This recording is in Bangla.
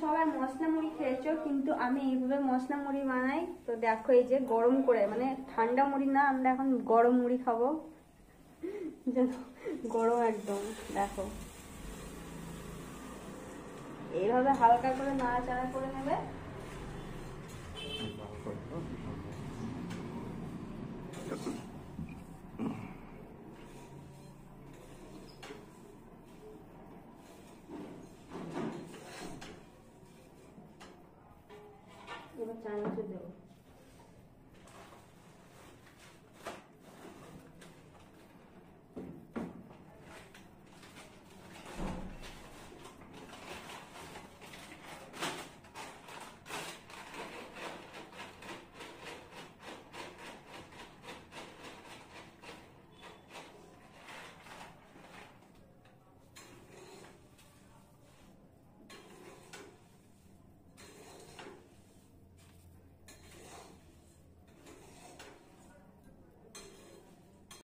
সবাই মশলা মুড়ি খেয়েছো, কিন্তু আমি এইভাবে মশলা মুড়ি বানাই। তো দেখো এই যে গরম করে, মানে ঠান্ডা মুড়ি না, আমরা এখন গরম মুড়ি খাবো, যেন গরম একদম। দেখো এইভাবে হালকা করে নাড়াচাড়া করে নেবে। এবার চানাচুর দেবো।